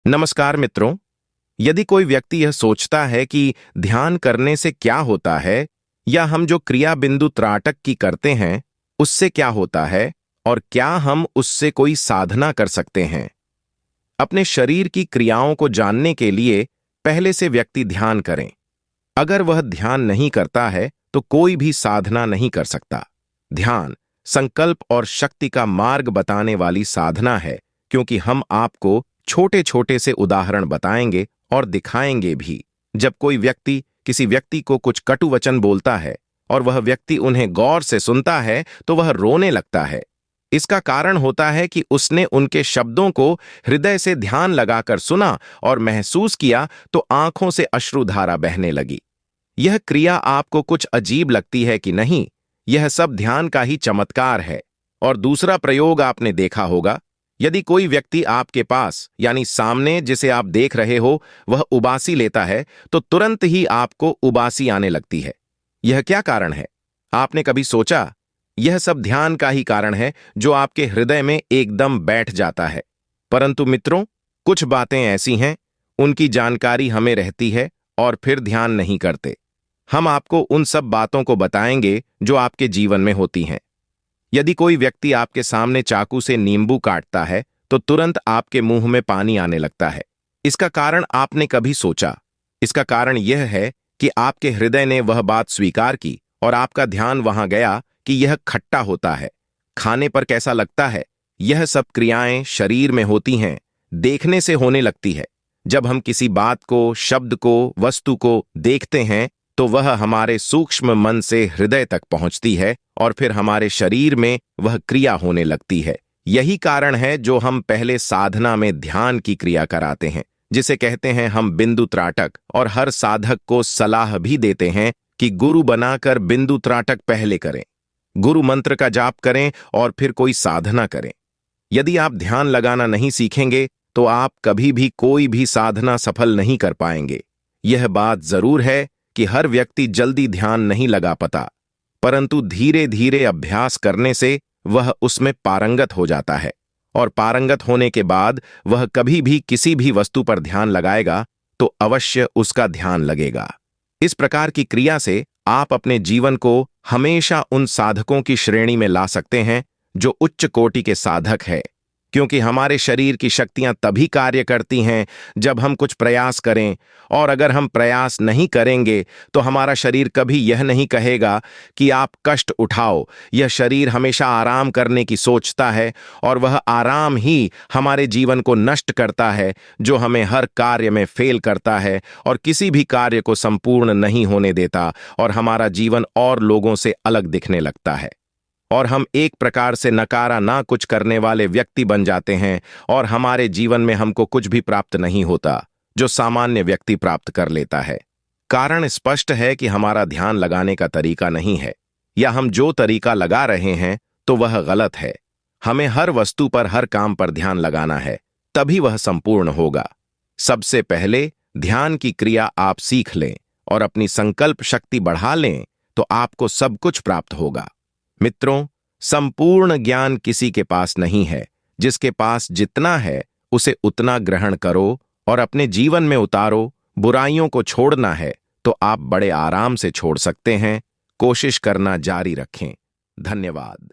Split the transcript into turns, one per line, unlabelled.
नमस्कार मित्रों। यदि कोई व्यक्ति यह सोचता है कि ध्यान करने से क्या होता है या हम जो क्रिया बिंदु त्राटक की करते हैं उससे क्या होता है और क्या हम उससे कोई साधना कर सकते हैं, अपने शरीर की क्रियाओं को जानने के लिए पहले से व्यक्ति ध्यान करें। अगर वह ध्यान नहीं करता है तो कोई भी साधना नहीं कर सकता। ध्यान संकल्प और शक्ति का मार्ग बताने वाली साधना है, क्योंकि हम आपको छोटे छोटे से उदाहरण बताएंगे और दिखाएंगे भी। जब कोई व्यक्ति किसी व्यक्ति को कुछ कटु वचन बोलता है और वह व्यक्ति उन्हें गौर से सुनता है तो वह रोने लगता है। इसका कारण होता है कि उसने उनके शब्दों को हृदय से ध्यान लगाकर सुना और महसूस किया तो आंखों से अश्रुधारा बहने लगी। यह क्रिया आपको कुछ अजीब लगती है कि नहीं? यह सब ध्यान का ही चमत्कार है। और दूसरा प्रयोग आपने देखा होगा, यदि कोई व्यक्ति आपके पास यानी सामने जिसे आप देख रहे हो वह उबासी लेता है तो तुरंत ही आपको उबासी आने लगती है। यह क्या कारण है? आपने कभी सोचा? यह सब ध्यान का ही कारण है जो आपके हृदय में एकदम बैठ जाता है। परंतु मित्रों, कुछ बातें ऐसी हैं, उनकी जानकारी हमें रहती है और फिर ध्यान नहीं करते। हम आपको उन सब बातों को बताएंगे जो आपके जीवन में होती हैं। यदि कोई व्यक्ति आपके सामने चाकू से नींबू काटता है तो तुरंत आपके मुंह में पानी आने लगता है। इसका कारण आपने कभी सोचा? इसका कारण यह है कि आपके हृदय ने वह बात स्वीकार की और आपका ध्यान वहां गया कि यह खट्टा होता है, खाने पर कैसा लगता है। यह सब क्रियाएं शरीर में होती हैं, देखने से होने लगती है। जब हम किसी बात को, शब्द को, वस्तु को देखते हैं तो वह हमारे सूक्ष्म मन से हृदय तक पहुंचती है और फिर हमारे शरीर में वह क्रिया होने लगती है। यही कारण है जो हम पहले साधना में ध्यान की क्रिया कराते हैं, जिसे कहते हैं हम बिंदु त्राटक, और हर साधक को सलाह भी देते हैं कि गुरु बनाकर बिंदु त्राटक पहले करें, गुरु मंत्र का जाप करें और फिर कोई साधना करें। यदि आप ध्यान लगाना नहीं सीखेंगे तो आप कभी भी कोई भी साधना सफल नहीं कर पाएंगे। यह बात जरूर है कि हर व्यक्ति जल्दी ध्यान नहीं लगा पाता, परंतु धीरे धीरे अभ्यास करने से वह उसमें पारंगत हो जाता है, और पारंगत होने के बाद वह कभी भी किसी भी वस्तु पर ध्यान लगाएगा तो अवश्य उसका ध्यान लगेगा। इस प्रकार की क्रिया से आप अपने जीवन को हमेशा उन साधकों की श्रेणी में ला सकते हैं जो उच्च कोटि के साधक है, क्योंकि हमारे शरीर की शक्तियां तभी कार्य करती हैं जब हम कुछ प्रयास करें, और अगर हम प्रयास नहीं करेंगे तो हमारा शरीर कभी यह नहीं कहेगा कि आप कष्ट उठाओ। यह शरीर हमेशा आराम करने की सोचता है और वह आराम ही हमारे जीवन को नष्ट करता है, जो हमें हर कार्य में फेल करता है और किसी भी कार्य को संपूर्ण नहीं होने देता, और हमारा जीवन और लोगों से अलग दिखने लगता है और हम एक प्रकार से नकारा ना कुछ करने वाले व्यक्ति बन जाते हैं, और हमारे जीवन में हमको कुछ भी प्राप्त नहीं होता जो सामान्य व्यक्ति प्राप्त कर लेता है। कारण स्पष्ट है कि हमारा ध्यान लगाने का तरीका नहीं है, या हम जो तरीका लगा रहे हैं तो वह गलत है। हमें हर वस्तु पर, हर काम पर ध्यान लगाना है, तभी वह संपूर्ण होगा। सबसे पहले ध्यान की क्रिया आप सीख लें और अपनी संकल्प शक्ति बढ़ा लें तो आपको सब कुछ प्राप्त होगा। मित्रों, संपूर्ण ज्ञान किसी के पास नहीं है। जिसके पास जितना है उसे उतना ग्रहण करो और अपने जीवन में उतारो। बुराइयों को छोड़ना है तो आप बड़े आराम से छोड़ सकते हैं। कोशिश करना जारी रखें। धन्यवाद।